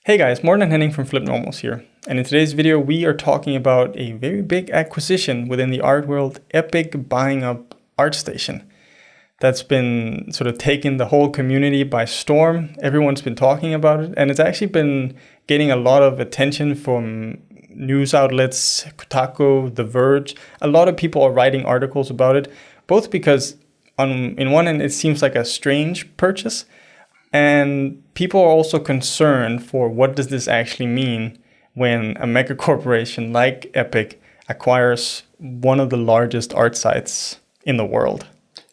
Hey guys, Morten and Henning from FlippedNormals here. And in today's video, we are talking about a very big acquisition within the art world, Epic buying up ArtStation. That's been sort of taken the whole community by storm. Everyone's been talking about it, and it's actually been getting a lot of attention from news outlets, Kotaku, The Verge. A lot of people are writing articles about it, both because in one end, it seems like a strange purchase, and people are also concerned for what does this actually mean when a mega corporation like Epic acquires one of the largest art sites in the world.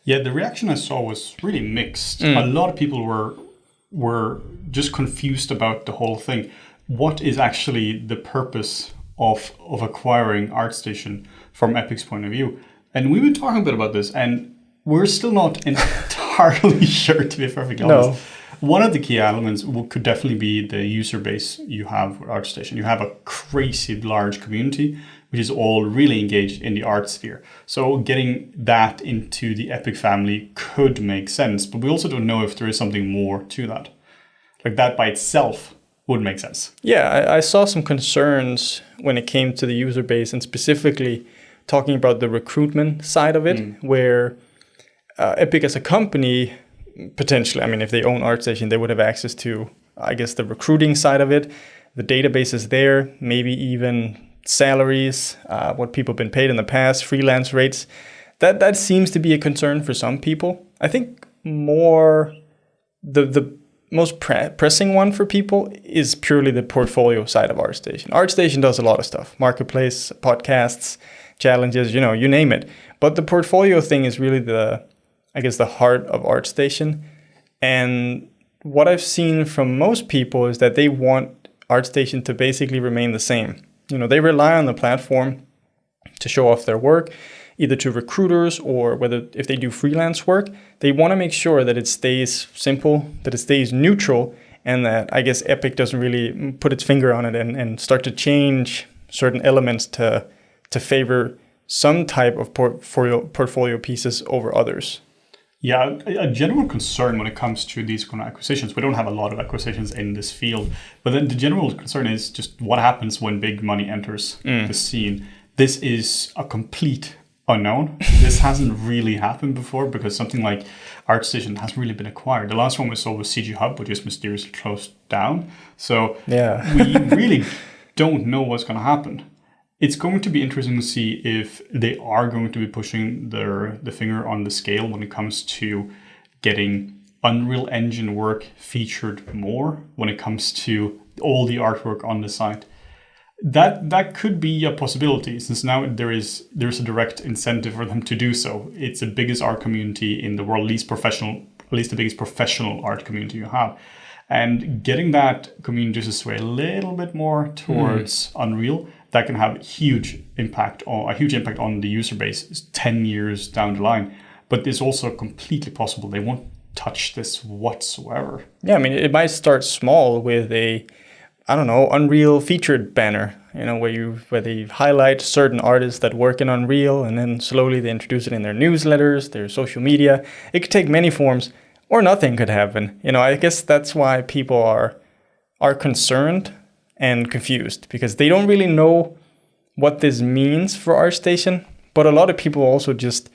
Yeah, the reaction I saw was really mixed. A lot of people were just confused about the whole thing. What is actually the purpose of acquiring ArtStation from Epic's point of view? And we've been talking a bit about this, and we're still not entirely sure, to be perfectly honest. No. One of the key elements could definitely be the user base you have with ArtStation. You have a crazy large community, which is all really engaged in the art sphere. So getting that into the Epic family could make sense, but we also don't know if there is something more to that. Like that by itself would make sense. Yeah, I saw some concerns when it came to the user base, and specifically talking about the recruitment side of it, where Epic as a company, potentially, I mean, if they own ArtStation, they would have access to, I guess, the recruiting side of it, the databases there, maybe even salaries, what people have been paid in the past, freelance rates. That seems to be a concern for some people. I think more the most pressing one for people is purely the portfolio side of ArtStation. ArtStation does a lot of stuff, marketplace, podcasts, challenges, you name it. But the portfolio thing is really the heart of ArtStation. And what I've seen from most people is that they want ArtStation to basically remain the same. They rely on the platform to show off their work, either to recruiters or whether if they do freelance work, they want to make sure that it stays simple, that it stays neutral, and that I guess Epic doesn't really put its finger on it and start to change certain elements to favor some type of portfolio pieces over others. Yeah, a general concern when it comes to these kind of acquisitions, we don't have a lot of acquisitions in this field, but then the general concern is just what happens when big money enters the scene. This is a complete unknown. This hasn't really happened before because something like ArtStation hasn't really been acquired. The last one we saw was CG Hub, which is mysteriously closed down. So we really don't know what's going to happen. It's going to be interesting to see if they are going to be pushing the finger on the scale when it comes to getting Unreal Engine work featured more when it comes to all the artwork on the site. That could be a possibility, since now there's a direct incentive for them to do so. It's the biggest art community in the world, at least the biggest professional art community you have. And getting that community to sway a little bit more towards Unreal, that can have a huge impact on the user base 10 years down the line. But it's also completely possible they won't touch this whatsoever. Yeah, I mean, it might start small with Unreal featured banner, where they highlight certain artists that work in Unreal, and then slowly they introduce it in their newsletters, their social media. It could take many forms, or nothing could happen. I guess that's why people are concerned and confused, because they don't really know what this means for ArtStation. But a lot of people also just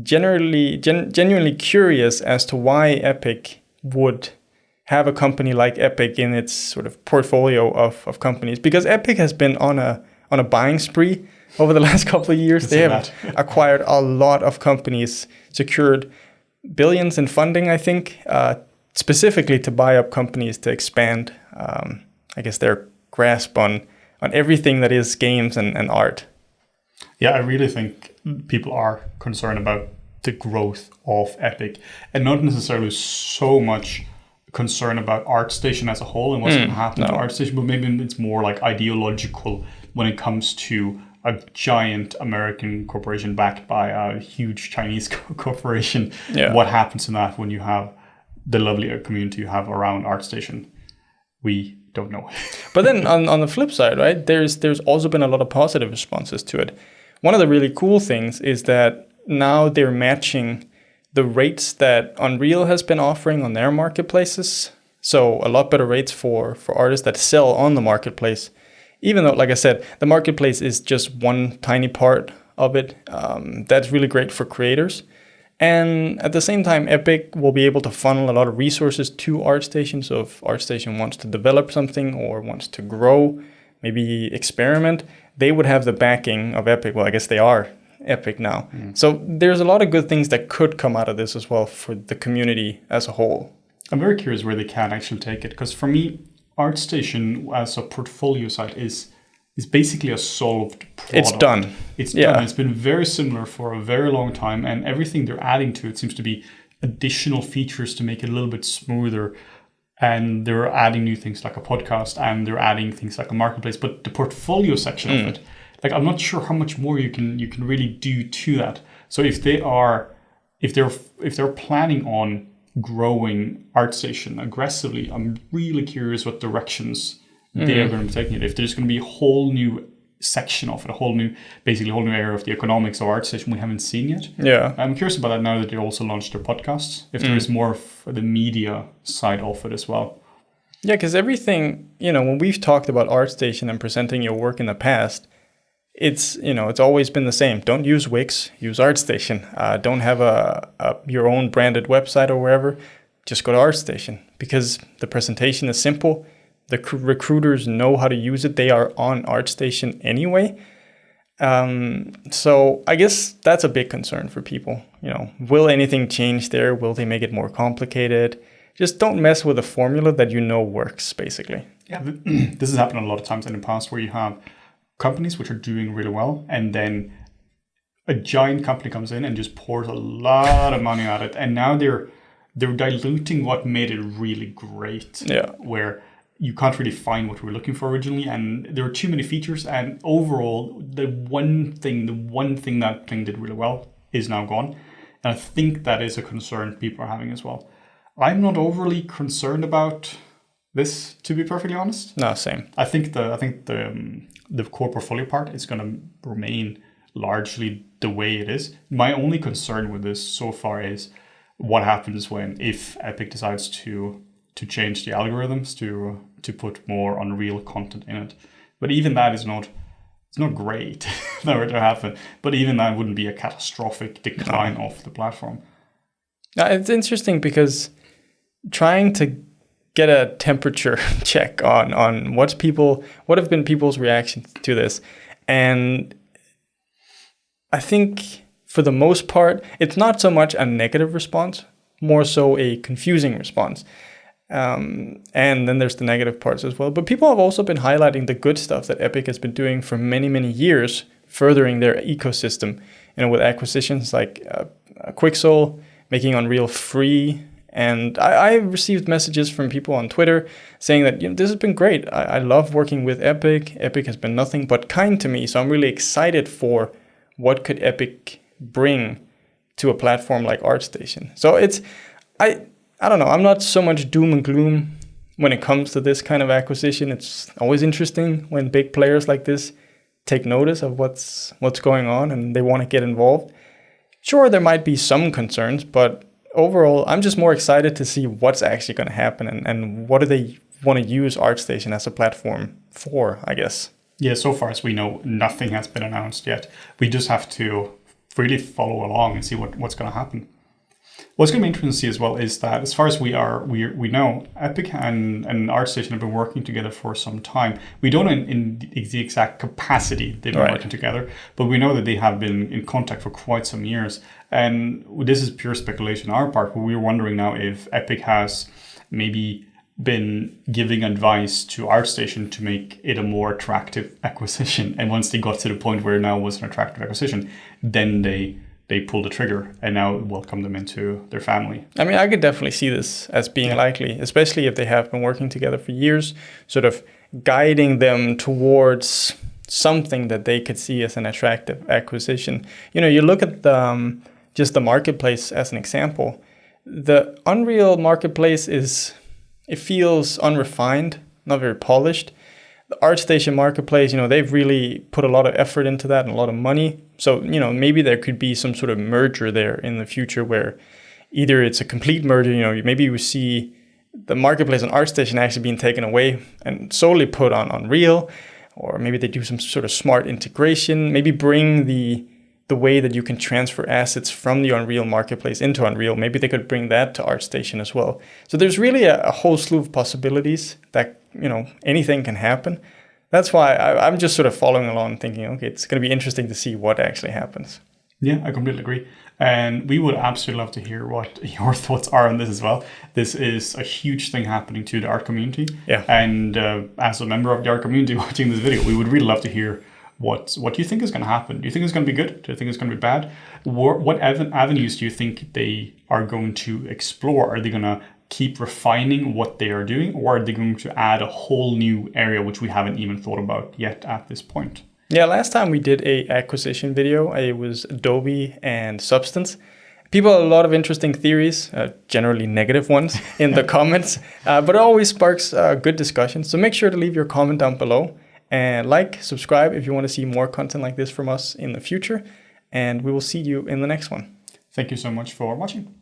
genuinely curious as to why Epic would have a company like Epic in its sort of portfolio of companies, because Epic has been on a buying spree over the last couple of years. They have acquired a lot of companies, secured billions in funding, I think, specifically to buy up companies to expand, their grasp on everything that is games and art. Yeah, I really think people are concerned about the growth of Epic, and not necessarily so much concern about ArtStation as a whole and what's going to happen to ArtStation, but maybe it's more like ideological when it comes to a giant American corporation backed by a huge Chinese corporation. Yeah. What happens to that when you have the lovely community you have around ArtStation? We don't know. But then on the flip side, right, there's also been a lot of positive responses to it. One of the really cool things is that now they're matching the rates that Unreal has been offering on their marketplaces. So a lot better rates for artists that sell on the marketplace. Even though, like I said, the marketplace is just one tiny part of it. That's really great for creators. And at the same time, Epic will be able to funnel a lot of resources to ArtStation. So if ArtStation wants to develop something or wants to grow, maybe experiment, they would have the backing of Epic. Well, I guess they are Epic now. So there's a lot of good things that could come out of this as well for the community as a whole. I'm very curious where they can actually take it, because for me, ArtStation as a portfolio site is basically a solved product. It's done. It's done. It's been very similar for a very long time, and everything they're adding to it seems to be additional features to make it a little bit smoother. And they're adding new things like a podcast, and they're adding things like a marketplace. But the portfolio section of it, like, I'm not sure how much more you can really do to that. So if they're planning on growing ArtStation aggressively, I'm really curious what directions they are going to be taking it. If there's going to be a whole new section of it, a whole new area of the economics of ArtStation we haven't seen yet. Yeah. I'm curious about that now that they also launched their podcasts, if there is more of the media side of it as well. Yeah, because everything, when we've talked about ArtStation and presenting your work in the past, it's always been the same. Don't use Wix, use ArtStation. Don't have your own branded website or wherever. Just go to ArtStation, because the presentation is simple. The recruiters know how to use it. They are on ArtStation anyway. So I guess that's a big concern for people. Will anything change there? Will they make it more complicated? Just don't mess with a formula that works, basically. Yeah, this has happened a lot of times in the past, where you have companies which are doing really well, and then a giant company comes in and just pours a lot of money at it, and now they're diluting what made it really great. Yeah. Where you can't really find what we were looking for originally, and there are too many features, and overall the one thing that thing did really well is now gone. And I think that is a concern people are having as well. I'm not overly concerned about this, to be perfectly honest. No, same. I think the core portfolio part is going to remain largely the way it is. My only concern with this so far is what happens if Epic decides to change the algorithms to put more Unreal content in it. But even that it's not great if that were to happen. But even that wouldn't be a catastrophic decline of the platform. It's interesting because trying to get a temperature check on what have been people's reactions to this. And I think for the most part, it's not so much a negative response, more so a confusing response. And then there's the negative parts as well. But people have also been highlighting the good stuff that Epic has been doing for many, many years, furthering their ecosystem, with acquisitions like Quixel, making Unreal free. And I received messages from people on Twitter saying that this has been great. I love working with Epic. Epic has been nothing but kind to me. So I'm really excited for what could Epic bring to a platform like ArtStation. So I don't know. I'm not so much doom and gloom when it comes to this kind of acquisition. It's always interesting when big players like this take notice of what's going on and they want to get involved. Sure, there might be some concerns, but overall, I'm just more excited to see what's actually going to happen and what do they want to use ArtStation as a platform for, I guess. Yeah, so far as we know, nothing has been announced yet. We just have to really follow along and see what's going to happen. What's going to be interesting to see as well is that, as far as we know, Epic and ArtStation have been working together for some time. We don't know in the exact capacity they've been working together, but we know that they have been in contact for quite some years. And this is pure speculation on our part, but we're wondering now if Epic has maybe been giving advice to ArtStation to make it a more attractive acquisition. And once they got to the point where it now was an attractive acquisition, then they pulled the trigger and now welcome them into their family. I mean, I could definitely see this as being likely, especially if they have been working together for years, sort of guiding them towards something that they could see as an attractive acquisition. You look at just the marketplace as an example. The Unreal marketplace it feels unrefined, not very polished. The ArtStation marketplace, they've really put a lot of effort into that and a lot of money. So, maybe there could be some sort of merger there in the future where either it's a complete merger, maybe you see the marketplace on ArtStation actually being taken away and solely put on Unreal, or maybe they do some sort of smart integration, maybe bring the way that you can transfer assets from the Unreal marketplace into Unreal. Maybe they could bring that to ArtStation as well. So there's really a whole slew of possibilities that, anything can happen. That's why I'm just sort of following along thinking, okay, it's going to be interesting to see what actually happens. Yeah, I completely agree. And we would absolutely love to hear what your thoughts are on this as well. This is a huge thing happening to the art community. Yeah. And as a member of the art community watching this video, we would really love to hear what you think is going to happen. Do you think it's going to be good? Do you think it's going to be bad? What avenues do you think they are going to explore? Are they going to keep refining what they are doing, or are they going to add a whole new area which we haven't even thought about yet at this point? Yeah, last time we did a acquisition video, it was Adobe and Substance. People have a lot of interesting theories, generally negative ones, in the comments, but it always sparks good discussion. So make sure to leave your comment down below, and subscribe if you want to see more content like this from us in the future. And we will see you in the next one. Thank you so much for watching.